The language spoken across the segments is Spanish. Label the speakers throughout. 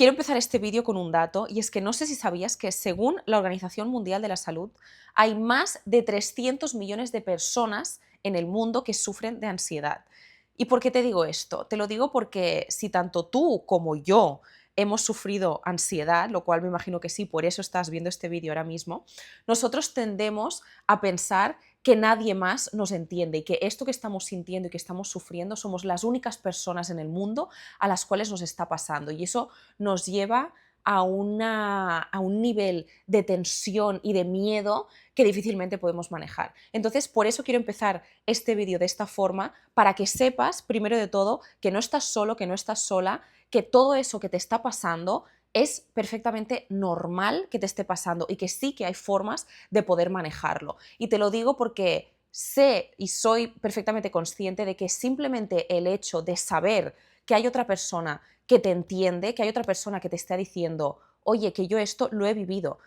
Speaker 1: Quiero empezar este vídeo con un dato, y es que no sé si sabías que según la Organización Mundial de la Salud hay más de 300 millones de personas en el mundo que sufren de ansiedad. ¿Y por qué te digo esto? Te lo digo porque si tanto tú como yo hemos sufrido ansiedad, lo cual me imagino que sí, por eso estás viendo este vídeo ahora mismo, nosotros tendemos a pensar que nadie más nos entiende y que esto que estamos sintiendo y que estamos sufriendo somos las únicas personas en el mundo a las cuales nos está pasando. Y eso nos lleva a un nivel de tensión y de miedo que difícilmente podemos manejar. Entonces, por eso quiero empezar este vídeo de esta forma, para que sepas, primero de todo, que no estás solo, que no estás sola, que todo eso que te está pasando es perfectamente normal que te esté pasando y que sí que hay formas de poder manejarlo. Y te lo digo porque sé y soy perfectamente consciente de que simplemente el hecho de saber que hay otra persona que te entiende, que hay otra persona que te está diciendo, oye, que yo esto lo he vivido,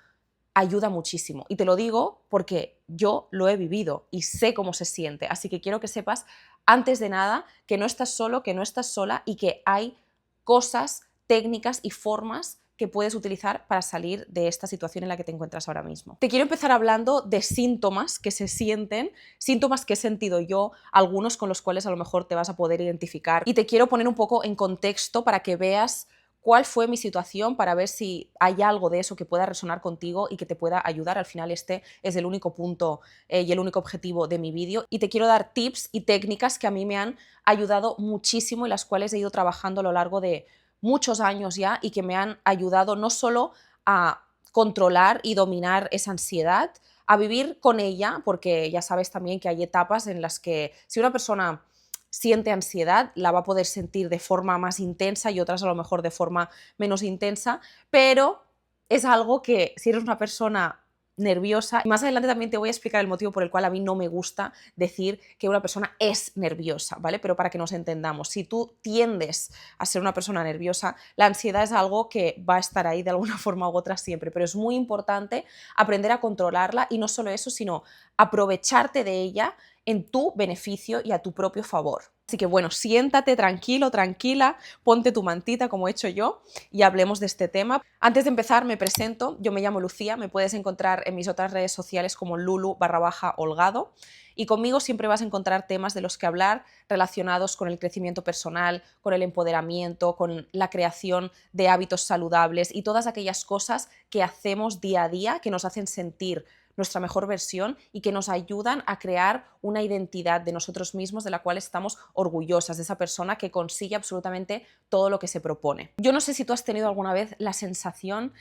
Speaker 1: ayuda muchísimo. Y te lo digo porque yo lo he vivido y sé cómo se siente. Así que quiero que sepas, antes de nada, que no estás solo, que no estás sola y que hay cosas, técnicas y formas que puedes utilizar para salir de esta situación en la que te encuentras ahora mismo. Te quiero empezar hablando de síntomas que se sienten, síntomas que he sentido yo, algunos con los cuales a lo mejor te vas a poder identificar. Y te quiero poner un poco en contexto para que veas cuál fue mi situación, para ver si hay algo de eso que pueda resonar contigo y que te pueda ayudar. Al final este es el único punto y el único objetivo de mi vídeo, y te quiero dar tips y técnicas que a mí me han ayudado muchísimo y las cuales he ido trabajando a lo largo de muchos años ya, y que me han ayudado no solo a controlar y dominar esa ansiedad, a vivir con ella, porque ya sabes también que hay etapas en las que si una persona siente ansiedad, la va a poder sentir de forma más intensa y otras a lo mejor de forma menos intensa, pero es algo que si eres una persona nerviosa, más adelante también te voy a explicar el motivo por el cual a mí no me gusta decir que una persona es nerviosa, ¿vale? Pero para que nos entendamos, si tú tiendes a ser una persona nerviosa, la ansiedad es algo que va a estar ahí de alguna forma u otra siempre, pero es muy importante aprender a controlarla, y no solo eso, sino aprovecharte de ella en tu beneficio y a tu propio favor. Así que bueno, siéntate tranquilo, tranquila, ponte tu mantita como he hecho yo y hablemos de este tema. Antes de empezar me presento, yo me llamo Lucía, me puedes encontrar en mis otras redes sociales como Lulu_Holgado, y conmigo siempre vas a encontrar temas de los que hablar relacionados con el crecimiento personal, con el empoderamiento, con la creación de hábitos saludables y todas aquellas cosas que hacemos día a día que nos hacen sentir nuestra mejor versión y que nos ayudan a crear una identidad de nosotros mismos de la cual estamos orgullosas, de esa persona que consigue absolutamente todo lo que se propone. Yo no sé si tú has tenido alguna vez la sensación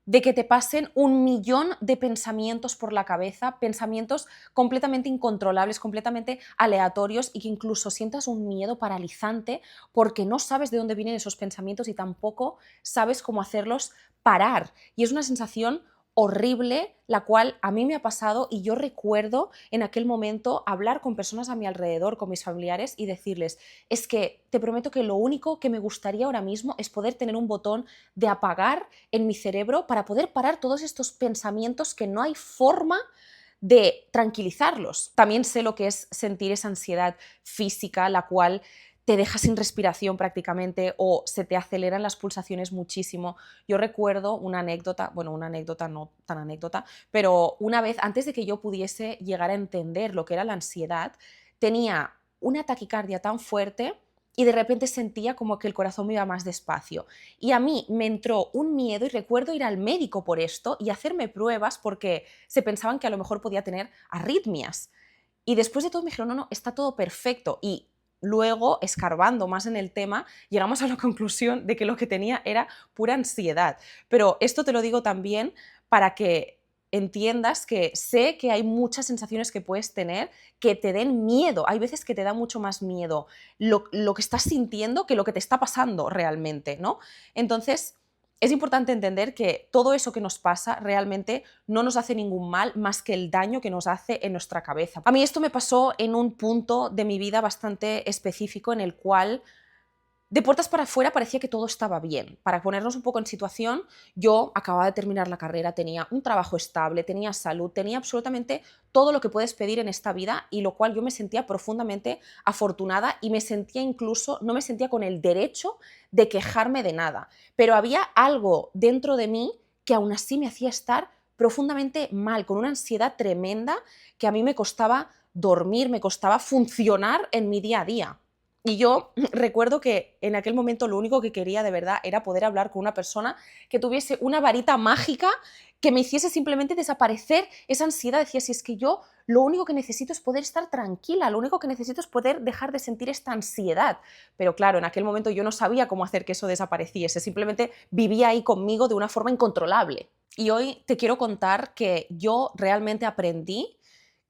Speaker 1: de que te pasen un millón de pensamientos por la cabeza, pensamientos completamente incontrolables, completamente aleatorios, y que incluso sientas un miedo paralizante porque no sabes de dónde vienen esos pensamientos y tampoco sabes cómo hacerlos parar. Y es una sensación horrible, la cual a mí me ha pasado, y yo recuerdo en aquel momento hablar con personas a mi alrededor, con mis familiares, y decirles, es que te prometo que lo único que me gustaría ahora mismo es poder tener un botón de apagar en mi cerebro para poder parar todos estos pensamientos que no hay forma de tranquilizarlos. También sé lo que es sentir esa ansiedad física, la cual te deja sin respiración prácticamente o se te aceleran las pulsaciones muchísimo. Yo recuerdo una anécdota, bueno, una anécdota no tan anécdota, pero una vez, antes de que yo pudiese llegar a entender lo que era la ansiedad, tenía una taquicardia tan fuerte y de repente sentía como que el corazón me iba más despacio. Y a mí me entró un miedo, y recuerdo ir al médico por esto y hacerme pruebas porque se pensaban que a lo mejor podía tener arritmias. Y después de todo me dijeron, no, no, está todo perfecto. Y luego, escarbando más en el tema, llegamos a la conclusión de que lo que tenía era pura ansiedad. Pero esto te lo digo también para que entiendas que sé que hay muchas sensaciones que puedes tener que te den miedo. Hay veces que te da mucho más miedo lo que estás sintiendo que lo que te está pasando realmente, ¿no? Entonces, es importante entender que todo eso que nos pasa realmente no nos hace ningún mal más que el daño que nos hace en nuestra cabeza. A mí esto me pasó en un punto de mi vida bastante específico en el cual De puertas para afuera parecía que todo estaba bien. Para ponernos un poco en situación, yo acababa de terminar la carrera, tenía un trabajo estable, tenía salud, tenía absolutamente todo lo que puedes pedir en esta vida y lo cual yo me sentía profundamente afortunada y me sentía incluso, no me sentía con el derecho de quejarme de nada. Pero había algo dentro de mí que aún así me hacía estar profundamente mal, con una ansiedad tremenda que a mí me costaba dormir, me costaba funcionar en mi día a día. Y yo recuerdo que en aquel momento lo único que quería de verdad era poder hablar con una persona que tuviese una varita mágica que me hiciese simplemente desaparecer esa ansiedad. Decía, si es que yo lo único que necesito es poder estar tranquila, lo único que necesito es poder dejar de sentir esta ansiedad. Pero claro, en aquel momento yo no sabía cómo hacer que eso desapareciese, simplemente vivía ahí conmigo de una forma incontrolable. Y hoy te quiero contar que yo realmente aprendí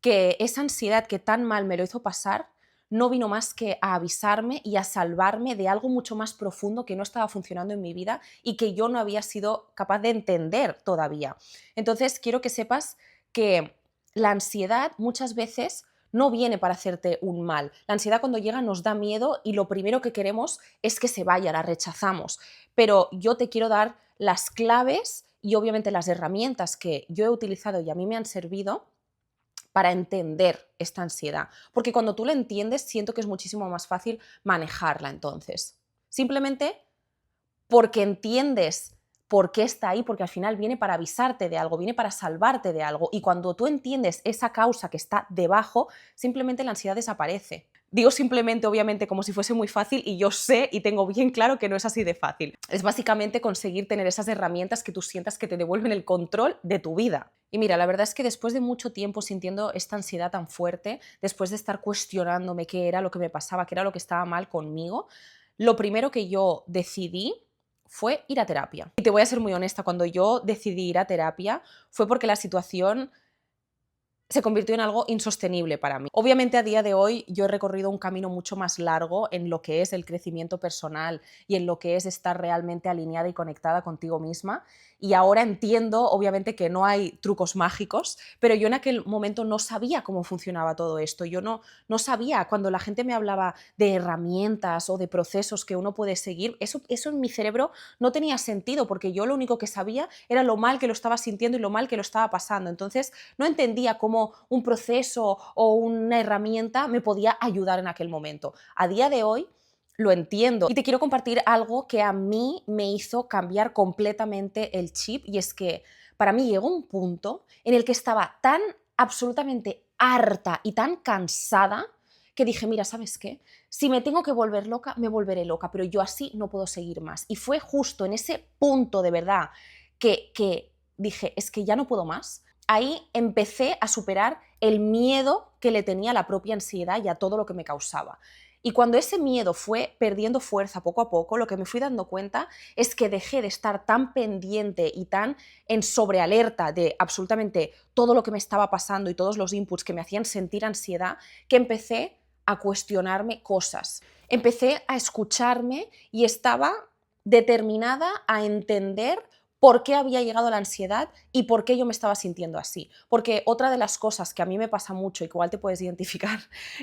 Speaker 1: que esa ansiedad que tan mal me lo hizo pasar no vino más que a avisarme y a salvarme de algo mucho más profundo que no estaba funcionando en mi vida y que yo no había sido capaz de entender todavía. Entonces, quiero que sepas que la ansiedad muchas veces no viene para hacerte un mal. La ansiedad cuando llega nos da miedo y lo primero que queremos es que se vaya, la rechazamos. Pero yo te quiero dar las claves y obviamente las herramientas que yo he utilizado y a mí me han servido para entender esta ansiedad. Porque cuando tú la entiendes, siento que es muchísimo más fácil manejarla entonces. Simplemente porque entiendes por qué está ahí, porque al final viene para avisarte de algo, viene para salvarte de algo. Y cuando tú entiendes esa causa que está debajo, simplemente la ansiedad desaparece. Digo simplemente, obviamente, como si fuese muy fácil y yo sé y tengo bien claro que no es así de fácil. Es básicamente conseguir tener esas herramientas que tú sientas que te devuelven el control de tu vida. Y mira, la verdad es que después de mucho tiempo sintiendo esta ansiedad tan fuerte, después de estar cuestionándome qué era lo que me pasaba, qué era lo que estaba mal conmigo, lo primero que yo decidí fue ir a terapia. Y te voy a ser muy honesta, cuando yo decidí ir a terapia fue porque la situación se convirtió en algo insostenible para mí. Obviamente a día de hoy yo he recorrido un camino mucho más largo en lo que es el crecimiento personal y en lo que es estar realmente alineada y conectada contigo misma. Y ahora entiendo, obviamente, que no hay trucos mágicos, pero yo en aquel momento no sabía cómo funcionaba todo esto. Yo no sabía, cuando la gente me hablaba de herramientas o de procesos que uno puede seguir, eso en mi cerebro no tenía sentido, porque yo lo único que sabía era lo mal que lo estaba sintiendo y lo mal que lo estaba pasando. Entonces no entendía cómo un proceso o una herramienta me podía ayudar en aquel momento. A día de hoy lo entiendo y te quiero compartir algo que a mí me hizo cambiar completamente el chip, y es que para mí llegó un punto en el que estaba tan absolutamente harta y tan cansada que dije, mira, ¿sabes qué? Si me tengo que volver loca, me volveré loca, pero yo así no puedo seguir más. Y fue justo en ese punto de verdad que dije, es que ya no puedo más. Ahí empecé a superar el miedo que le tenía a la propia ansiedad y a todo lo que me causaba. Y cuando ese miedo fue perdiendo fuerza poco a poco, lo que me fui dando cuenta es que dejé de estar tan pendiente y tan en sobrealerta de absolutamente todo lo que me estaba pasando y todos los inputs que me hacían sentir ansiedad, que empecé a cuestionarme cosas. Empecé a escucharme y estaba determinada a entender por qué había llegado la ansiedad y por qué yo me estaba sintiendo así. Porque otra de las cosas que a mí me pasa mucho y que igual te puedes identificar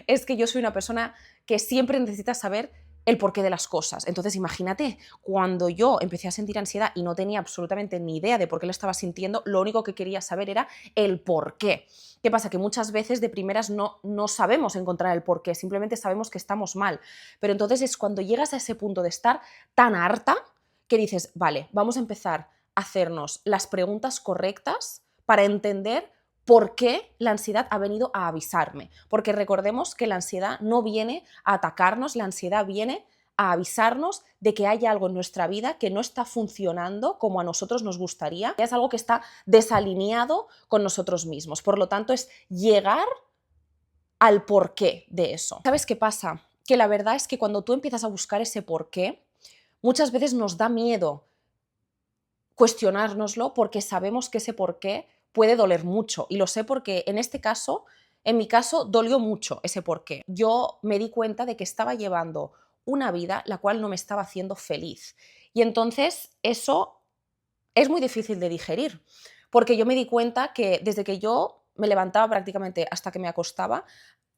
Speaker 1: es que yo soy una persona que siempre necesita saber el porqué de las cosas. Entonces, imagínate, cuando yo empecé a sentir ansiedad y no tenía absolutamente ni idea de por qué lo estaba sintiendo, lo único que quería saber era el porqué. ¿Qué pasa? Que muchas veces de primeras no sabemos encontrar el porqué, simplemente sabemos que estamos mal. Pero entonces es cuando llegas a ese punto de estar tan harta que dices, vale, vamos a empezar hacernos las preguntas correctas para entender por qué la ansiedad ha venido a avisarme. Porque recordemos que la ansiedad no viene a atacarnos, la ansiedad viene a avisarnos de que hay algo en nuestra vida que no está funcionando como a nosotros nos gustaría, es algo que está desalineado con nosotros mismos. Por lo tanto, es llegar al porqué de eso. ¿Sabes qué pasa? Que la verdad es que cuando tú empiezas a buscar ese porqué, muchas veces nos da miedo cuestionárnoslo porque sabemos que ese porqué puede doler mucho. Y lo sé porque en este caso, en mi caso, dolió mucho ese porqué. Yo me di cuenta de que estaba llevando una vida la cual no me estaba haciendo feliz. Y entonces eso es muy difícil de digerir, porque yo me di cuenta que desde que yo me levantaba prácticamente hasta que me acostaba,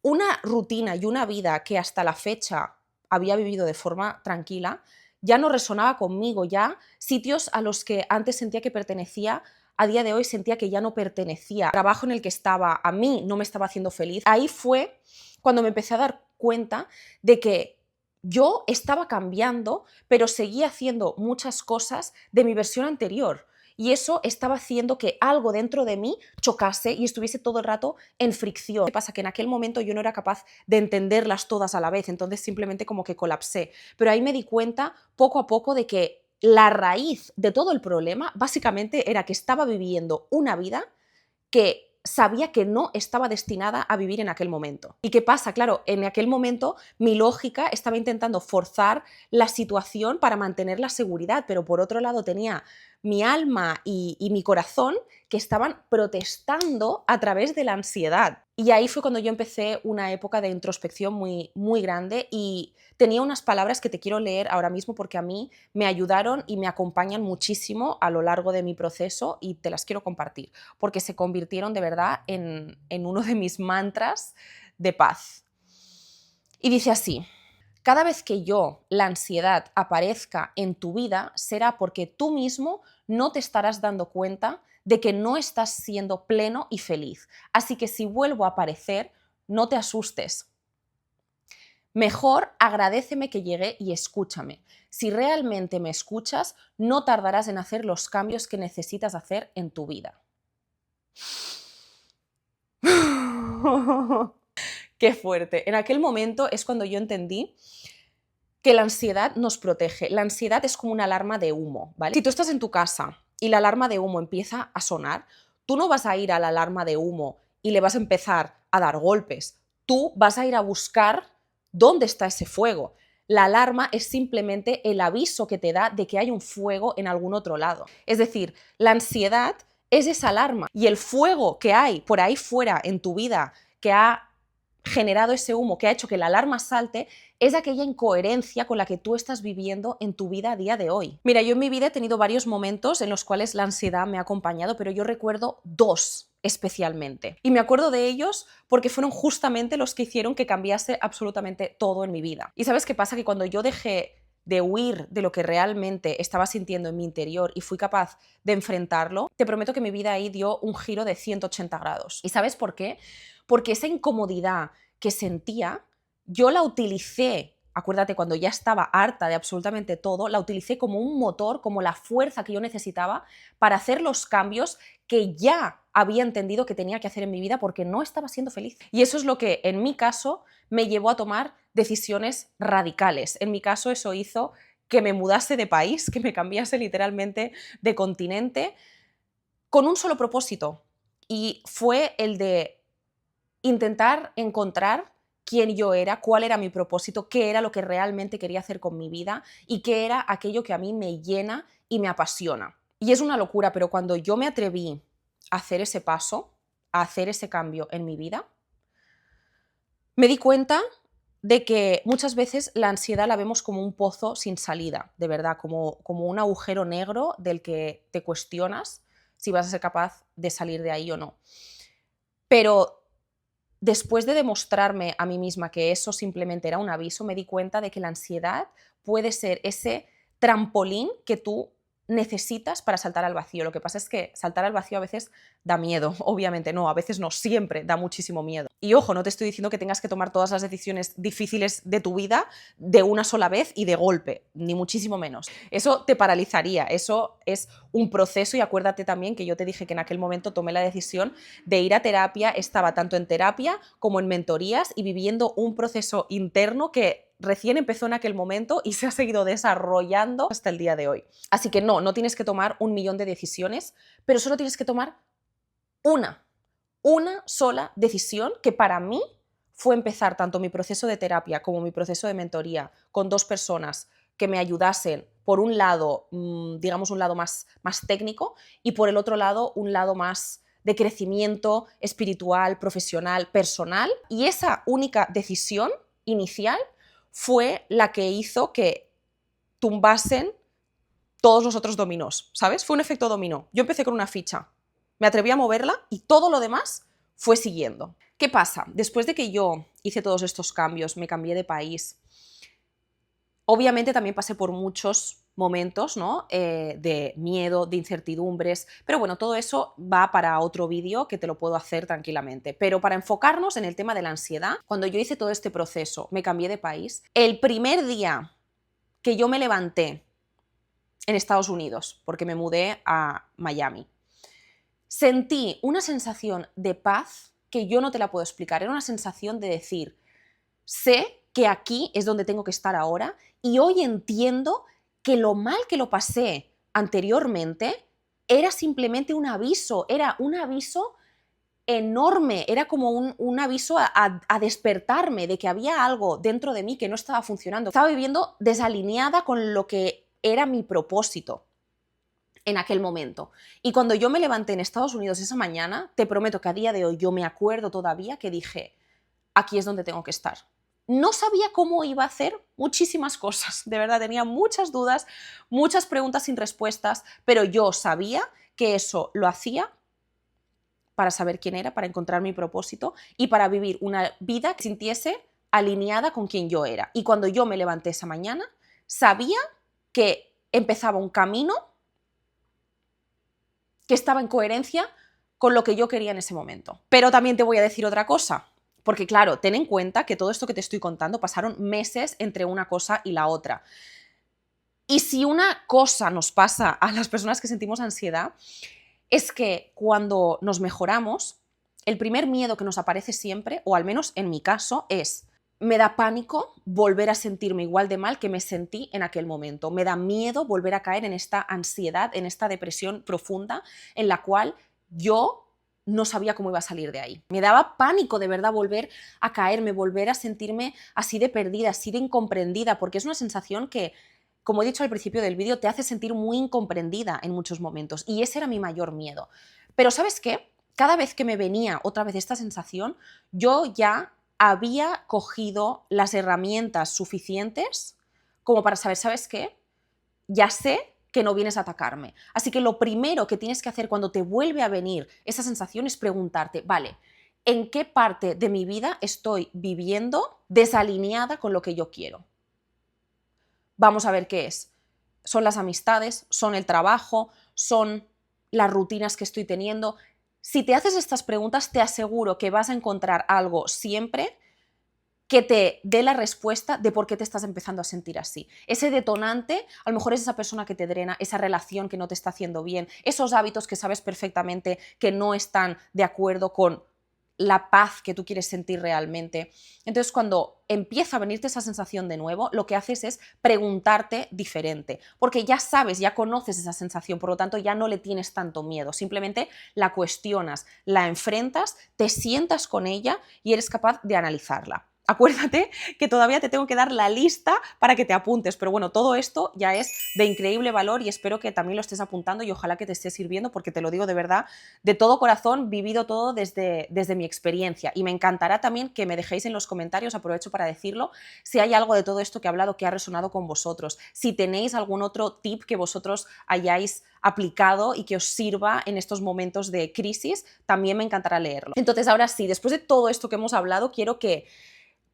Speaker 1: una rutina y una vida que hasta la fecha había vivido de forma tranquila, ya no resonaba conmigo, ya sitios a los que antes sentía que pertenecía, a día de hoy sentía que ya no pertenecía. El trabajo en el que estaba a mí no me estaba haciendo feliz. Ahí fue cuando me empecé a dar cuenta de que yo estaba cambiando, pero seguía haciendo muchas cosas de mi versión anterior. Y eso estaba haciendo que algo dentro de mí chocase y estuviese todo el rato en fricción. ¿Qué pasa? Que en aquel momento yo no era capaz de entenderlas todas a la vez, entonces simplemente como que colapsé. Pero ahí me di cuenta poco a poco de que la raíz de todo el problema básicamente era que estaba viviendo una vida que sabía que no estaba destinada a vivir en aquel momento. ¿Y qué pasa? Claro, en aquel momento mi lógica estaba intentando forzar la situación para mantener la seguridad, pero por otro lado tenía mi alma y mi corazón que estaban protestando a través de la ansiedad. Y ahí fue cuando yo empecé una época de introspección muy, muy grande y tenía unas palabras que te quiero leer ahora mismo porque a mí me ayudaron y me acompañan muchísimo a lo largo de mi proceso y te las quiero compartir porque se convirtieron de verdad en uno de mis mantras de paz. Y dice así: cada vez que la ansiedad, aparezca en tu vida, será porque tú mismo no te estarás dando cuenta de que no estás siendo pleno y feliz. Así que si vuelvo a aparecer, no te asustes. Mejor agradéceme que llegué y escúchame. Si realmente me escuchas, no tardarás en hacer los cambios que necesitas hacer en tu vida. Qué fuerte. En aquel momento es cuando yo entendí que la ansiedad nos protege. La ansiedad es como una alarma de humo, ¿vale? Si tú estás en tu casa y la alarma de humo empieza a sonar, tú no vas a ir a la alarma de humo y le vas a empezar a dar golpes. Tú vas a ir a buscar dónde está ese fuego. La alarma es simplemente el aviso que te da de que hay un fuego en algún otro lado. Es decir, la ansiedad es esa alarma y el fuego que hay por ahí fuera en tu vida que ha generado ese humo, que ha hecho que la alarma salte, es aquella incoherencia con la que tú estás viviendo en tu vida a día de hoy. Mira, yo en mi vida he tenido varios momentos en los cuales la ansiedad me ha acompañado, pero yo recuerdo dos especialmente. Y me acuerdo de ellos porque fueron justamente los que hicieron que cambiase absolutamente todo en mi vida. ¿Y sabes qué pasa? Que cuando yo dejé de huir de lo que realmente estaba sintiendo en mi interior y fui capaz de enfrentarlo, te prometo que mi vida ahí dio un giro de 180 grados. ¿Y sabes por qué? Porque esa incomodidad que sentía, yo la utilicé, acuérdate, cuando ya estaba harta de absolutamente todo, la utilicé como un motor, como la fuerza que yo necesitaba para hacer los cambios que ya había entendido que tenía que hacer en mi vida porque no estaba siendo feliz. Y eso es lo que, en mi caso, me llevó a tomar decisiones radicales. En mi caso, eso hizo que me mudase de país, que me cambiase literalmente de continente, con un solo propósito, y fue el de intentar encontrar quién yo era, cuál era mi propósito, qué era lo que realmente quería hacer con mi vida y qué era aquello que a mí me llena y me apasiona. Y es una locura, pero cuando yo me atreví a hacer ese paso, a hacer ese cambio en mi vida, me di cuenta de que muchas veces la ansiedad la vemos como un pozo sin salida, de verdad, como un agujero negro del que te cuestionas si vas a ser capaz de salir de ahí o no. Pero después de demostrarme a mí misma que eso simplemente era un aviso, me di cuenta de que la ansiedad puede ser ese trampolín que tú necesitas para saltar al vacío. Lo que pasa es que saltar al vacío a veces da miedo, obviamente no, a veces no, siempre da muchísimo miedo. Y ojo, no te estoy diciendo que tengas que tomar todas las decisiones difíciles de tu vida de una sola vez y de golpe, ni muchísimo menos. Eso te paralizaría, eso es un proceso y acuérdate también que yo te dije que en aquel momento tomé la decisión de ir a terapia, estaba tanto en terapia como en mentorías y viviendo un proceso interno que recién empezó en aquel momento y se ha seguido desarrollando hasta el día de hoy. Así que no tienes que tomar 1.000.000 de decisiones, pero solo tienes que tomar una sola decisión que para mí fue empezar tanto mi proceso de terapia como mi proceso de mentoría con dos personas que me ayudasen, por un lado, digamos un lado más técnico y por el otro lado un lado más de crecimiento espiritual, profesional, personal. Y esa única decisión inicial fue la que hizo que tumbasen todos los otros dominós, ¿sabes? Fue un efecto dominó. Yo empecé con una ficha, me atreví a moverla y todo lo demás fue siguiendo. ¿Qué pasa? Después de que yo hice todos estos cambios, me cambié de país, Obviamente también pasé por muchos momentos, ¿no? De miedo, de incertidumbres, pero bueno, todo eso va para otro vídeo que te lo puedo hacer tranquilamente. Pero para enfocarnos en el tema de la ansiedad, cuando yo hice todo este proceso, me cambié de país, el primer día que yo me levanté en Estados Unidos, porque me mudé a Miami, sentí una sensación de paz que yo no te la puedo explicar. Era una sensación de decir, sé que aquí es donde tengo que estar ahora y hoy entiendo que lo mal que lo pasé anteriormente era simplemente un aviso, era un aviso enorme, era como un aviso a despertarme de que había algo dentro de mí que no estaba funcionando. Estaba viviendo desalineada con lo que era mi propósito en aquel momento. Y cuando yo me levanté en Estados Unidos esa mañana, te prometo que a día de hoy yo me acuerdo todavía que dije, aquí es donde tengo que estar. No sabía cómo iba a hacer muchísimas cosas, de verdad tenía muchas dudas, muchas preguntas sin respuestas, pero yo sabía que eso lo hacía para saber quién era, para encontrar mi propósito y para vivir una vida que sintiese alineada con quien yo era. Y cuando yo me levanté esa mañana, sabía que empezaba un camino que estaba en coherencia con lo que yo quería en ese momento. Pero también te voy a decir otra cosa, porque claro, ten en cuenta que todo esto que te estoy contando pasaron meses entre una cosa y la otra. Y si una cosa nos pasa a las personas que sentimos ansiedad, es que cuando nos mejoramos, el primer miedo que nos aparece siempre, o al menos en mi caso, es me da pánico volver a sentirme igual de mal que me sentí en aquel momento. Me da miedo volver a caer en esta ansiedad, en esta depresión profunda en la cual yo no sabía cómo iba a salir de ahí. Me daba pánico de verdad volver a caerme, volver a sentirme así de perdida, así de incomprendida, porque es una sensación que, como he dicho al principio del vídeo, te hace sentir muy incomprendida en muchos momentos. Y ese era mi mayor miedo. Pero ¿sabes qué? Cada vez que me venía otra vez esta sensación, yo ya había cogido las herramientas suficientes como para saber, ¿sabes qué? Ya sé que no vienes a atacarme. Así que lo primero que tienes que hacer cuando te vuelve a venir esa sensación es preguntarte, vale, ¿en qué parte de mi vida estoy viviendo desalineada con lo que yo quiero? Vamos a ver qué es. ¿Son las amistades? ¿Son el trabajo? ¿Son las rutinas que estoy teniendo? Si te haces estas preguntas, te aseguro que vas a encontrar algo siempre que te dé la respuesta de por qué te estás empezando a sentir así. Ese detonante, a lo mejor es esa persona que te drena, esa relación que no te está haciendo bien, esos hábitos que sabes perfectamente que no están de acuerdo con la paz que tú quieres sentir realmente. Entonces, cuando empieza a venirte esa sensación de nuevo, lo que haces es preguntarte diferente, porque ya sabes, ya conoces esa sensación, por lo tanto ya no le tienes tanto miedo, simplemente la cuestionas, la enfrentas, te sientas con ella y eres capaz de analizarla. Acuérdate que todavía te tengo que dar la lista para que te apuntes, pero bueno, todo esto ya es de increíble valor y espero que también lo estés apuntando y ojalá que te esté sirviendo porque te lo digo de verdad, de todo corazón, vivido todo desde mi experiencia y me encantará también que me dejéis en los comentarios, aprovecho para decirlo, si hay algo de todo esto que he hablado que ha resonado con vosotros, si tenéis algún otro tip que vosotros hayáis aplicado y que os sirva en estos momentos de crisis, también me encantará leerlo. Entonces, ahora sí, después de todo esto que hemos hablado, quiero que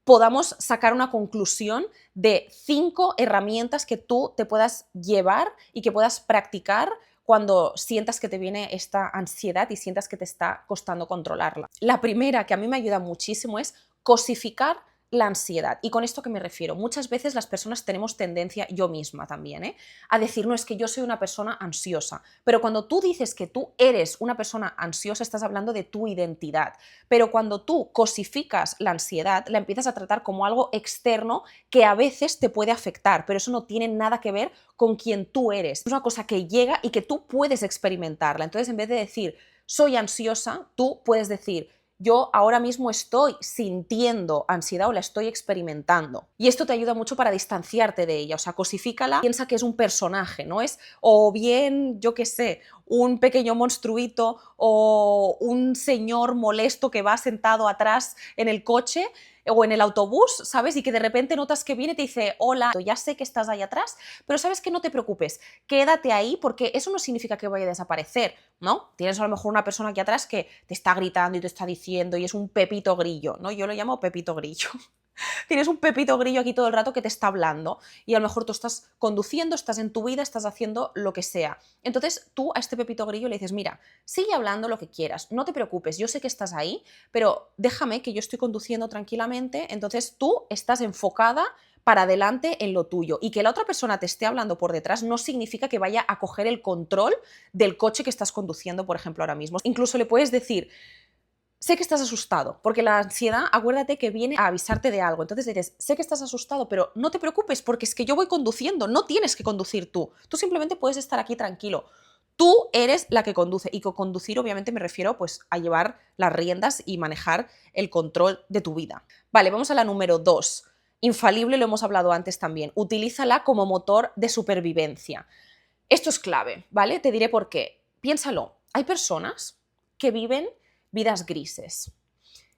Speaker 1: podamos sacar una conclusión de 5 herramientas que tú te puedas llevar y que puedas practicar cuando sientas que te viene esta ansiedad y sientas que te está costando controlarla. La primera, que a mí me ayuda muchísimo, es cosificar la ansiedad. ¿Y con esto qué me refiero? Muchas veces las personas tenemos tendencia, yo misma también, a decir, no, es que yo soy una persona ansiosa. Pero cuando tú dices que tú eres una persona ansiosa, estás hablando de tu identidad. Pero cuando tú cosificas la ansiedad, la empiezas a tratar como algo externo que a veces te puede afectar, pero eso no tiene nada que ver con quien tú eres. Es una cosa que llega y que tú puedes experimentarla. Entonces, en vez de decir, soy ansiosa, tú puedes decir, yo ahora mismo estoy sintiendo ansiedad o la estoy experimentando. Y esto te ayuda mucho para distanciarte de ella, o sea, cosifícala, piensa que es un personaje, ¿no? Es o bien, yo qué sé, un pequeño monstruito o un señor molesto que va sentado atrás en el coche o en el autobús, ¿sabes? Y que de repente notas que viene y te dice, hola, ya sé que estás ahí atrás, pero sabes que no te preocupes, quédate ahí porque eso no significa que vaya a desaparecer, ¿no? Tienes a lo mejor una persona aquí atrás que te está gritando y te está diciendo y es un pepito grillo, ¿no? Yo lo llamo pepito grillo. Tienes un pepito grillo aquí todo el rato que te está hablando y a lo mejor tú estás conduciendo, estás en tu vida, estás haciendo lo que sea. Entonces tú a este pepito grillo le dices, mira, sigue hablando lo que quieras, no te preocupes, yo sé que estás ahí, pero déjame que yo estoy conduciendo tranquilamente, entonces tú estás enfocada para adelante en lo tuyo y que la otra persona te esté hablando por detrás no significa que vaya a coger el control del coche que estás conduciendo, por ejemplo, ahora mismo. Incluso le puedes decir, sé que estás asustado, porque la ansiedad, acuérdate que viene a avisarte de algo. Entonces dices, sé que estás asustado, pero no te preocupes, porque es que yo voy conduciendo, no tienes que conducir tú. Tú simplemente puedes estar aquí tranquilo. Tú eres la que conduce. Y con conducir, obviamente, me refiero pues, a llevar las riendas y manejar el control de tu vida. Vale, vamos a la número 2. Infalible, lo hemos hablado antes también. Utilízala como motor de supervivencia. Esto es clave, ¿vale? Te diré por qué. Piénsalo. Hay personas que viven vidas grises.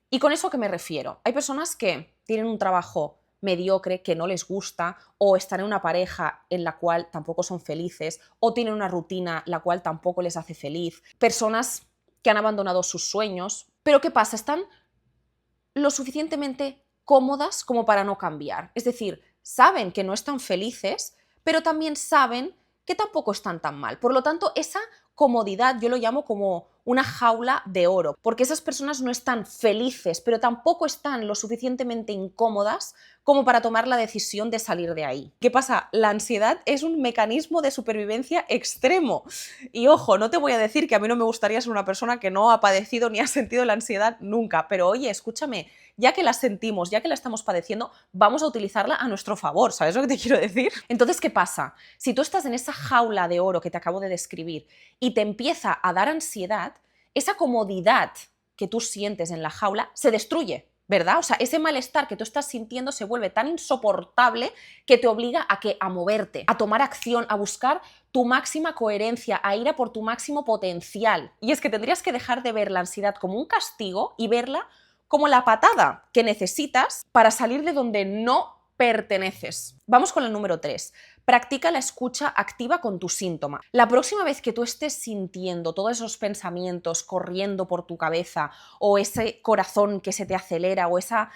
Speaker 1: ¿Y con eso a qué me refiero? Hay personas que tienen un trabajo mediocre, que no les gusta, o están en una pareja en la cual tampoco son felices, o tienen una rutina la cual tampoco les hace feliz. Personas que han abandonado sus sueños. Pero ¿qué pasa? Están lo suficientemente cómodas como para no cambiar. Es decir, saben que no están felices, pero también saben que tampoco están tan mal. Por lo tanto, esa comodidad yo lo llamo como una jaula de oro, porque esas personas no están felices, pero tampoco están lo suficientemente incómodas como para tomar la decisión de salir de ahí. ¿Qué pasa? La ansiedad es un mecanismo de supervivencia extremo. Y ojo, no te voy a decir que a mí no me gustaría ser una persona que no ha padecido ni ha sentido la ansiedad nunca, pero oye, escúchame, ya que la sentimos, ya que la estamos padeciendo, vamos a utilizarla a nuestro favor, ¿sabes lo que te quiero decir? Entonces, ¿qué pasa? Si tú estás en esa jaula de oro que te acabo de describir y te empieza a dar ansiedad, esa comodidad que tú sientes en la jaula se destruye, ¿verdad? O sea, ese malestar que tú estás sintiendo se vuelve tan insoportable que te obliga a que a moverte, a tomar acción, a buscar tu máxima coherencia, a ir a por tu máximo potencial. Y es que tendrías que dejar de ver la ansiedad como un castigo y verla como la patada que necesitas para salir de donde no perteneces. Vamos con el número 3. Practica la escucha activa con tu síntoma. La próxima vez que tú estés sintiendo todos esos pensamientos corriendo por tu cabeza o ese corazón que se te acelera o esa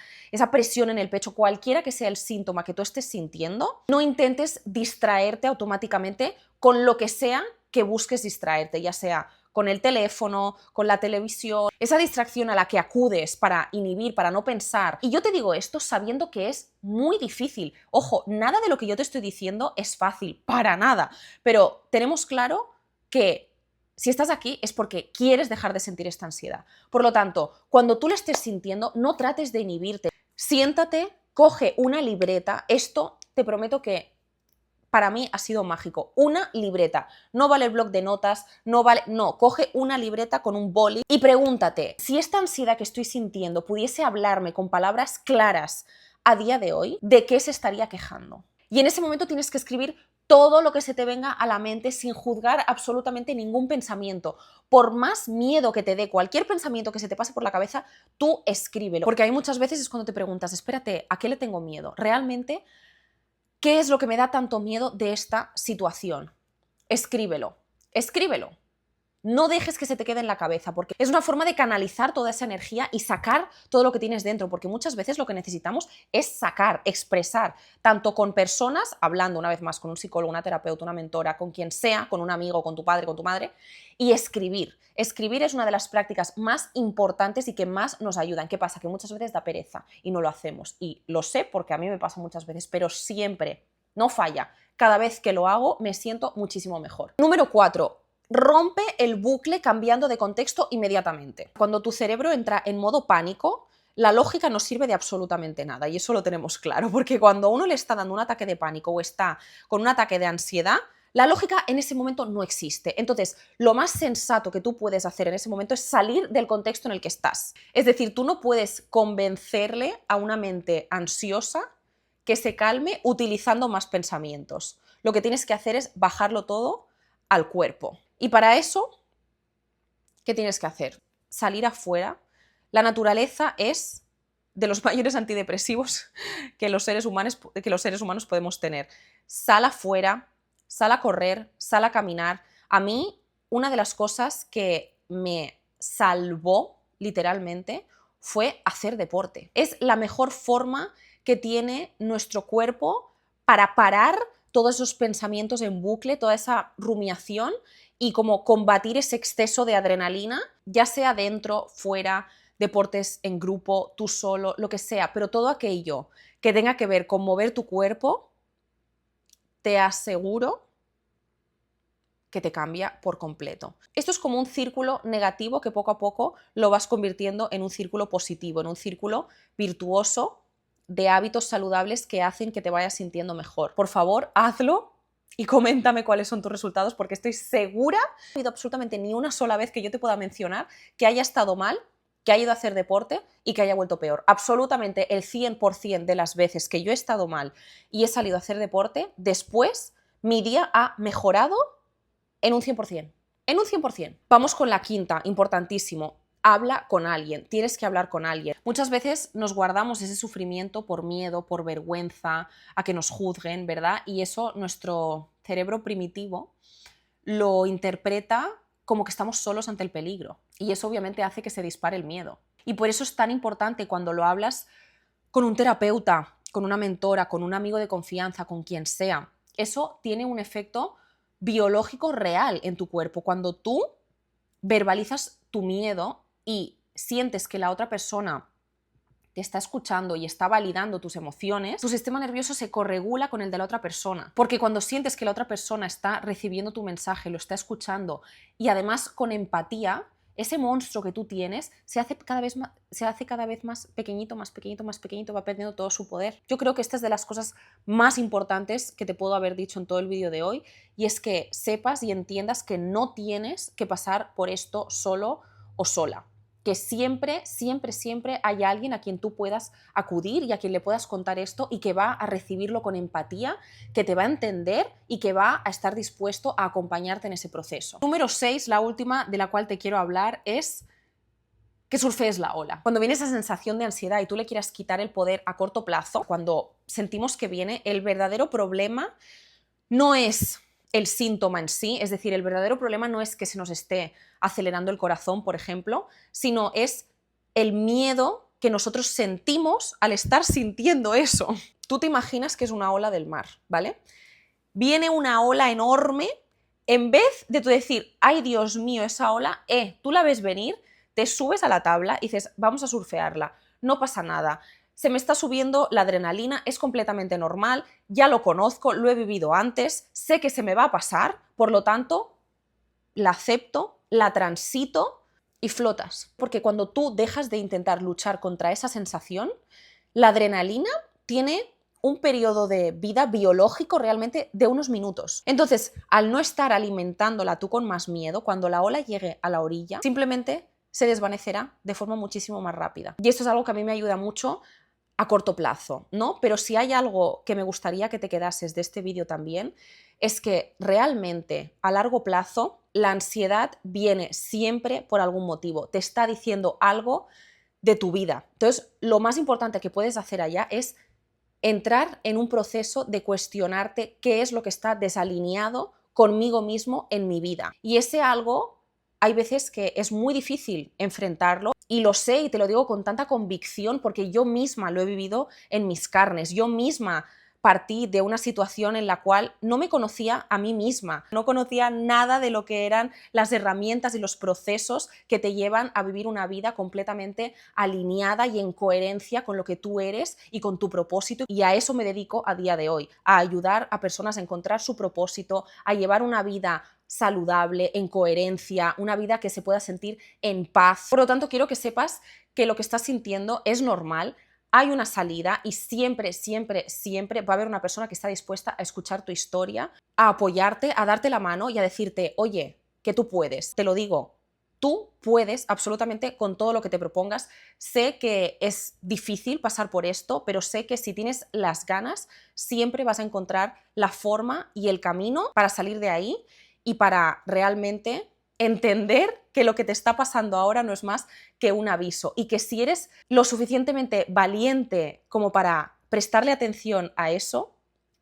Speaker 1: presión en el pecho, cualquiera que sea el síntoma que tú estés sintiendo, no intentes distraerte automáticamente con lo que sea que busques distraerte, ya sea con el teléfono, con la televisión, esa distracción a la que acudes para inhibir, para no pensar. Y yo te digo esto sabiendo que es muy difícil. Ojo, nada de lo que yo te estoy diciendo es fácil, para nada. Pero tenemos claro que si estás aquí es porque quieres dejar de sentir esta ansiedad. Por lo tanto, cuando tú la estés sintiendo, no trates de inhibirte. Siéntate, coge una libreta. Esto te prometo que para mí ha sido mágico. Una libreta. No vale el bloc de notas, no vale... No, coge una libreta con un boli y pregúntate, si esta ansiedad que estoy sintiendo pudiese hablarme con palabras claras a día de hoy, ¿de qué se estaría quejando? Y en ese momento tienes que escribir todo lo que se te venga a la mente sin juzgar absolutamente ningún pensamiento. Por más miedo que te dé cualquier pensamiento que se te pase por la cabeza, tú escríbelo. Porque hay muchas veces es cuando te preguntas, espérate, ¿a qué le tengo miedo? Realmente, ¿qué es lo que me da tanto miedo de esta situación? Escríbelo, escríbelo. No dejes que se te quede en la cabeza, porque es una forma de canalizar toda esa energía y sacar todo lo que tienes dentro, porque muchas veces lo que necesitamos es sacar, expresar, tanto con personas, hablando una vez más con un psicólogo, una terapeuta, una mentora, con quien sea, con un amigo, con tu padre, con tu madre, y escribir. Escribir es una de las prácticas más importantes y que más nos ayudan. ¿Qué pasa? Que muchas veces da pereza y no lo hacemos. Y lo sé porque a mí me pasa muchas veces, pero siempre, no falla. Cada vez que lo hago me siento muchísimo mejor. Número 4. Rompe el bucle cambiando de contexto inmediatamente. Cuando tu cerebro entra en modo pánico, la lógica no sirve de absolutamente nada y eso lo tenemos claro, porque cuando uno le está dando un ataque de pánico o está con un ataque de ansiedad, la lógica en ese momento no existe. Entonces, lo más sensato que tú puedes hacer en ese momento es salir del contexto en el que estás. Es decir, tú no puedes convencerle a una mente ansiosa que se calme utilizando más pensamientos. Lo que tienes que hacer es bajarlo todo al cuerpo. Y para eso, ¿qué tienes que hacer? Salir afuera. La naturaleza es de los mayores antidepresivos que los seres humanos podemos tener. Sal afuera, sal a correr, sal a caminar. A mí, una de las cosas que me salvó literalmente fue hacer deporte. Es la mejor forma que tiene nuestro cuerpo para parar todos esos pensamientos en bucle, toda esa rumiación y como combatir ese exceso de adrenalina, ya sea dentro, fuera, deportes en grupo, tú solo, lo que sea, pero todo aquello que tenga que ver con mover tu cuerpo, te aseguro que te cambia por completo. Esto es como un círculo negativo que poco a poco lo vas convirtiendo en un círculo positivo, en un círculo virtuoso de hábitos saludables que hacen que te vayas sintiendo mejor. Por favor, hazlo y coméntame cuáles son tus resultados, porque estoy segura, no ha habido absolutamente ni una sola vez que yo te pueda mencionar que haya estado mal, que haya ido a hacer deporte y que haya vuelto peor. Absolutamente el 100% de las veces que yo he estado mal y he salido a hacer deporte, después mi día ha mejorado en un 100%. En un 100%. Vamos con la quinta, importantísimo. Habla con alguien, tienes que hablar con alguien. Muchas veces nos guardamos ese sufrimiento por miedo, por vergüenza, a que nos juzguen, ¿verdad? Y eso nuestro cerebro primitivo lo interpreta como que estamos solos ante el peligro. Y eso obviamente hace que se dispare el miedo. Y por eso es tan importante cuando lo hablas con un terapeuta, con una mentora, con un amigo de confianza, con quien sea. Eso tiene un efecto biológico real en tu cuerpo. Cuando tú verbalizas tu miedo y sientes que la otra persona te está escuchando y está validando tus emociones, tu sistema nervioso se corregula con el de la otra persona. Porque cuando sientes que la otra persona está recibiendo tu mensaje, lo está escuchando y además con empatía, ese monstruo que tú tienes se hace cada vez más pequeñito, más pequeñito, más pequeñito, va perdiendo todo su poder. Yo creo que esta es de las cosas más importantes que te puedo haber dicho en todo el vídeo de hoy, y es que sepas y entiendas que no tienes que pasar por esto solo o sola. Que siempre, siempre, siempre hay alguien a quien tú puedas acudir y a quien le puedas contar esto y que va a recibirlo con empatía, que te va a entender y que va a estar dispuesto a acompañarte en ese proceso. Número 6, la última de la cual te quiero hablar, es que surfees la ola. Cuando viene esa sensación de ansiedad y tú le quieras quitar el poder a corto plazo, cuando sentimos que viene, el verdadero problema no es el síntoma en sí, es decir, el verdadero problema no es que se nos esté acelerando el corazón, por ejemplo, sino es el miedo que nosotros sentimos al estar sintiendo eso. Tú te imaginas que es una ola del mar, ¿vale? Viene una ola enorme, en vez de tú decir, ay Dios mío, esa ola, tú la ves venir, te subes a la tabla y dices, vamos a surfearla, no pasa nada. Se me está subiendo la adrenalina, es completamente normal, ya lo conozco, lo he vivido antes, sé que se me va a pasar, por lo tanto, la acepto, la transito y flotas. Porque cuando tú dejas de intentar luchar contra esa sensación, la adrenalina tiene un periodo de vida biológico realmente de unos minutos. Entonces, al no estar alimentándola tú con más miedo, cuando la ola llegue a la orilla, simplemente se desvanecerá de forma muchísimo más rápida. Y esto es algo que a mí me ayuda mucho a corto plazo, ¿no? Pero si hay algo que me gustaría que te quedases de este vídeo también, es que realmente a largo plazo la ansiedad viene siempre por algún motivo, te está diciendo algo de tu vida. Entonces, lo más importante que puedes hacer allá es entrar en un proceso de cuestionarte qué es lo que está desalineado conmigo mismo en mi vida. Y ese algo, hay veces que es muy difícil enfrentarlo, y lo sé y te lo digo con tanta convicción porque yo misma lo he vivido en mis carnes. Yo misma partí de una situación en la cual no me conocía a mí misma, no conocía nada de lo que eran las herramientas y los procesos que te llevan a vivir una vida completamente alineada y en coherencia con lo que tú eres y con tu propósito, y a eso me dedico a día de hoy, a ayudar a personas a encontrar su propósito, a llevar una vida saludable, en coherencia, una vida que se pueda sentir en paz. Por lo tanto, quiero que sepas que lo que estás sintiendo es normal, hay una salida y siempre, siempre, siempre va a haber una persona que está dispuesta a escuchar tu historia, a apoyarte, a darte la mano y a decirte, oye, que tú puedes. Te lo digo, tú puedes absolutamente con todo lo que te propongas. Sé que es difícil pasar por esto, pero sé que si tienes las ganas, siempre vas a encontrar la forma y el camino para salir de ahí y para realmente entender que lo que te está pasando ahora no es más que un aviso, y que si eres lo suficientemente valiente como para prestarle atención a eso,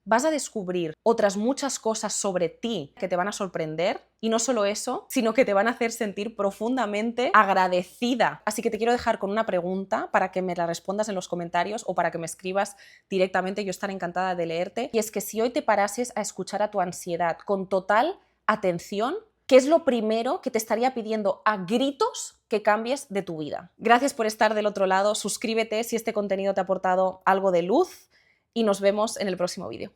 Speaker 1: vas a descubrir otras muchas cosas sobre ti que te van a sorprender, y no solo eso, sino que te van a hacer sentir profundamente agradecida. Así que te quiero dejar con una pregunta para que me la respondas en los comentarios o para que me escribas directamente, yo estaré encantada de leerte, y es que si hoy te parases a escuchar a tu ansiedad con total atención, ¿qué es lo primero que te estaría pidiendo a gritos que cambies de tu vida? Gracias por estar del otro lado, suscríbete si este contenido te ha aportado algo de luz y nos vemos en el próximo vídeo.